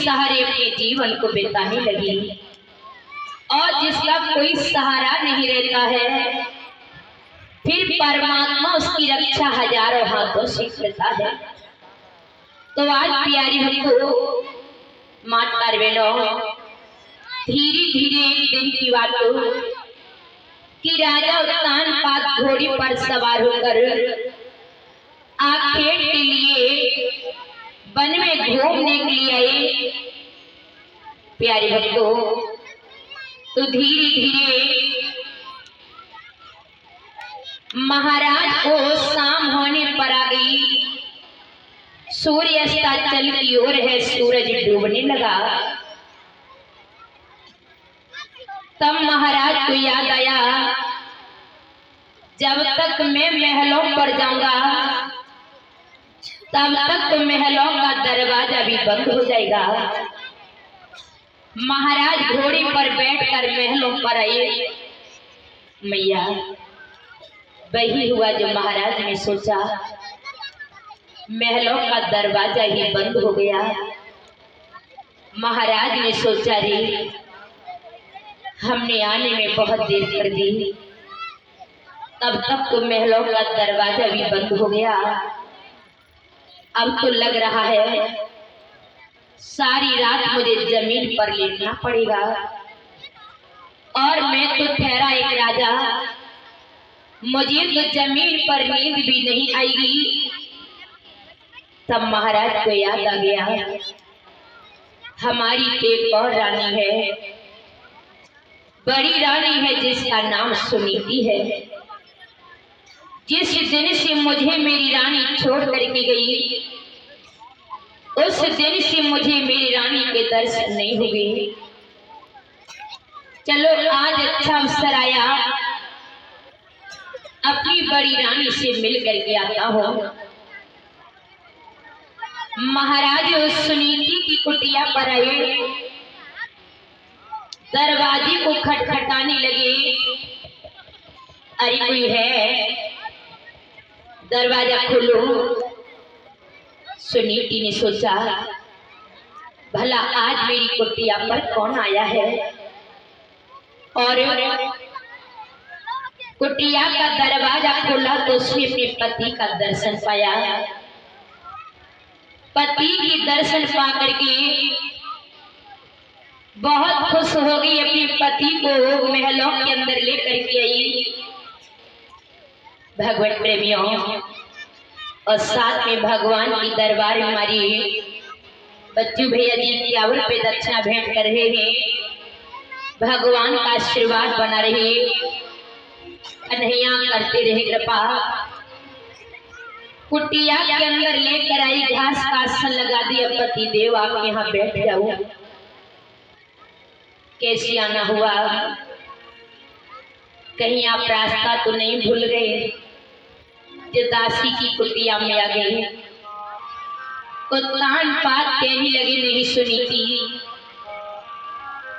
सहारे अपने जीवन को बिताने लगी और जिसका कोई सहारा नहीं रहता है, फिर परमात्मा उसकी रक्षा हजारों हाथों से करता है। तो आज प्यारी हमको मात पार्वेलो धीरे धीरे एक दिन की बात हो कि राजा उत्तान पाद घोड़ी पर सवार होकर आखेट के लिए वन में घूमने के लिए आए। प्यारे भक्तों, तो धीरे धीरे महाराज को शाम होने पर आ गई। सूर्य अस्ताचल की ओर है, सूरज डूबने लगा। तब महाराज को याद आया, जब तक मैं महलों पर जाऊंगा तब तक तो महलों का दरवाजा भी बंद हो जाएगा। महाराज घोड़े पर बैठकर महलों पर आए। मैया, वही हुआ जो महाराज ने सोचा। महलों का दरवाजा ही बंद हो गया। महाराज ने सोचा, रे हमने आने में बहुत देर कर दी, तब तक तो महलों का दरवाजा भी बंद हो गया। अब तो लग रहा है सारी रात मुझे जमीन पर लेटना पड़ेगा और मैं तो ठहरा एक राजा, मुझे तो जमीन पर नींद भी नहीं आएगी। तब महाराज को याद आ गया, हमारी एक और रानी है, बड़ी रानी है जिसका नाम सुनीति है। जिस दिन से मुझे मेरी रानी छोड़ करके गई, उस दिन से मुझे मेरी रानी के दर्शन नहीं हुए। चलो आज अच्छा अवसर आया, अपनी बड़ी रानी से मिल करके आता हूँ। महाराज उस सुनीति की कुटिया पर आए, दरवाजे को खटखटाने लगे। अरे कोई है, दरवाजा खोलो। सुनीति ने सोचा, भला आज मेरी कुटिया पर कौन आया है। और कुटिया का दरवाजा खोला तो उसने अपने पति का दर्शन पाया। पति के दर्शन पा करके बहुत खुश हो गई, अपने पति को महलों के अंदर लेकर के आई। भगवत प्रेमियों, और साथ में भगवान की दरबार में हमारी बच्चू भैया जी त्यावर पे दक्षिणा भेंट कर रहे हैं। भगवान का आशीर्वाद बना रहे, कन्हैया करते रहे कृपा। कुटिया के अंदर लेकर आई, घास का आसन लगा दिया। पति देव आप यहाँ बैठ जाओ। कैसे आना हुआ, कहीं आप रास्ता तो नहीं भूल गए जो दासी की कुटिया में आ गई। उत्तान पात कहने लगे, नहीं सुनीति,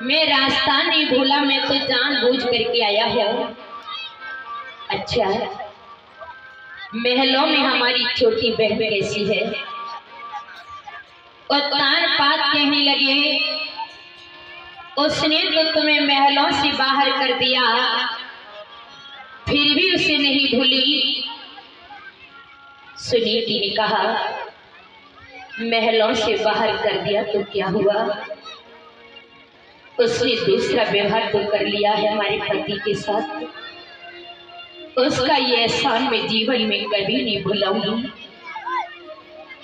मैं रास्ता नहीं भूला, मैं तो जानबूझ करके आया हूँ। अच्छा, महलों में हमारी छोटी बहन कैसी है। उत्तान पात कहने लगे, उसने तो तुम्हें महलों से बाहर कर दिया, फिर भी उसे नहीं भूली। सुनीति ने कहा, महलों से बाहर कर दिया तो क्या हुआ, उसने दूसरा व्यवहार तो कर लिया है हमारे पति के साथ। उसका ये एहसान मैं जीवन में कभी नहीं भुलाऊंगी।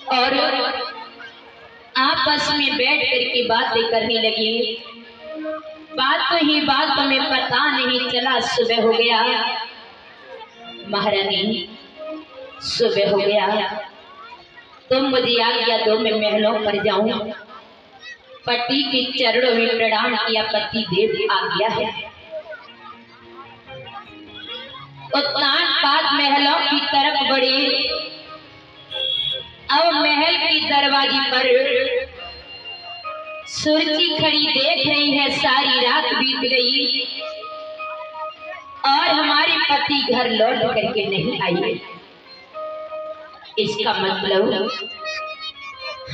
और आपस में बैठ करके बातें करने लगी। बात तो ही बात में पता नहीं चला सुबह हो गया। महारानी, सुबह हो गया, तुम मुझे आज्ञा दो, मैं महलों पर जाऊं। पति के चरणों में प्रणाम किया, पति देव आज्ञा है। उत्तान पात महलों की तरफ बढ़े। अब महल के दरवाजे पर सुरती खड़ी देख रही है, सारी रात बीत गई और हमारे पति घर लौट करके नहीं आए। इसका मतलब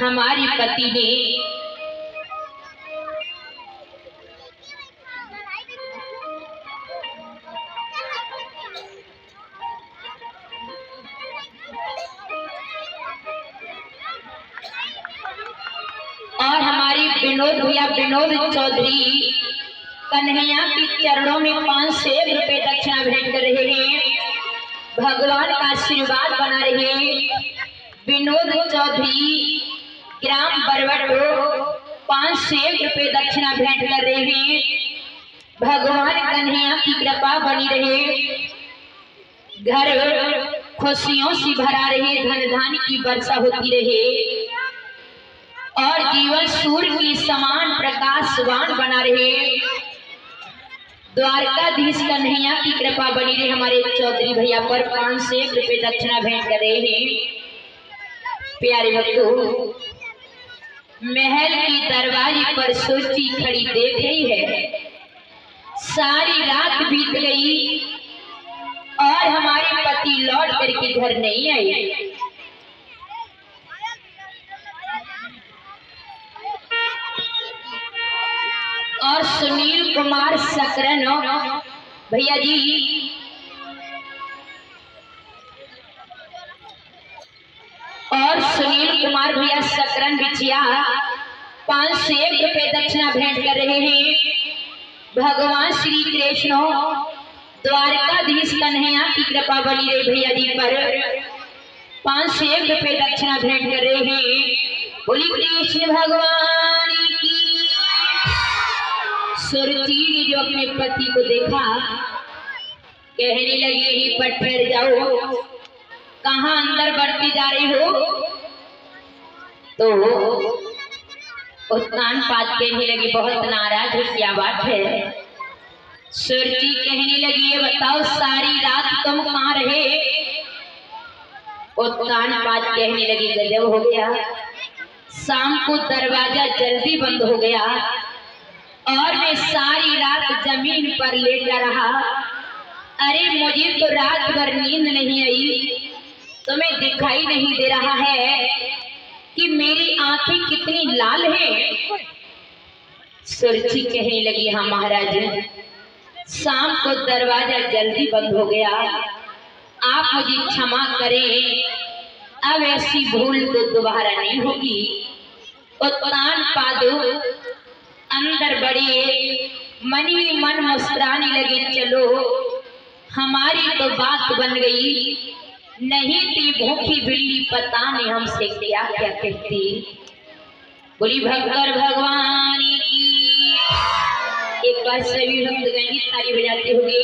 हमारे पति ने विनोद भैया विनोद चौधरी कन्हैया के चरणों में 501 रुपए दक्षिणा भेंट कर रहे हैं। भगवान का आशीर्वाद बना रहे। विनोद चौधरी ग्राम बरवट 501 रुपए दक्षिणा भेंट कर रहे हैं। भगवान कन्हैया की कृपा बनी रहे, घर खुशियों से भरा रहे, धन धान की वर्षा होती रहे और जीवन सूर्य की समान प्रकाशवान बना रहे। द्वारकाधीश कन्हैया की कृपा बनी रही हमारे चौधरी भैया पर। 501 रुपए दक्षिणा भेंट कर रहे हैं। प्यारे भक्तों, महल की दरवाजे पर सोची खड़ी देख रही है। सारी रात बीत गई और हमारे पति लौट करके घर नहीं आए। और सुनील कुमार सकरन भैया जी और सुनील कुमार भैया सकरन बिछिया 501 रुपए दक्षिणा भेंट कर रहे हैं। भगवान श्री कृष्ण द्वारकाधीश कन्हैया की कृपा बनी रही भैया जी पर। 501 रुपए दक्षिणा भेंट कर रहे हैं। बोली कृष्ण भगवान की। सुरती ने जो अपने पति को देखा, कहने लगी ही पर ठहर जाओ, कहाँ अंदर बढ़ती जा रही हो? तो उत्तान पात कहने लगी, बहुत नाराज हो, क्या बात है? सुरती कहने लगी, ये बताओ सारी रात तुम कहाँ रहे? उत्तान पात कहने लगी, गजब हो गया, शाम को दरवाजा जल्दी बंद हो गया और मैं सारी रात जमीन पर लेटा रहा। अरे मुझे तो रात भर नींद नहीं आई, तुम्हें दिखाई नहीं दे रहा है कि मेरी आंखें कितनी लाल हैं? सुरची कहने लगी, हाँ महाराज, शाम को दरवाजा जल्दी बंद हो गया, आप मुझे क्षमा करें, अब ऐसी भूल तो दोबारा नहीं होगी। उत्तान पादु अंदर बड़े मन ही मन मुस्कुराने लगे, चलो हमारी तो बात बन गई, नहीं थी भूखी बिल्ली पता नहीं हमसे क्या क्या कहती। बोली भक्तर भगवान की। एक बार सभी भक्त गाएंगे, ताली बजाते होंगे।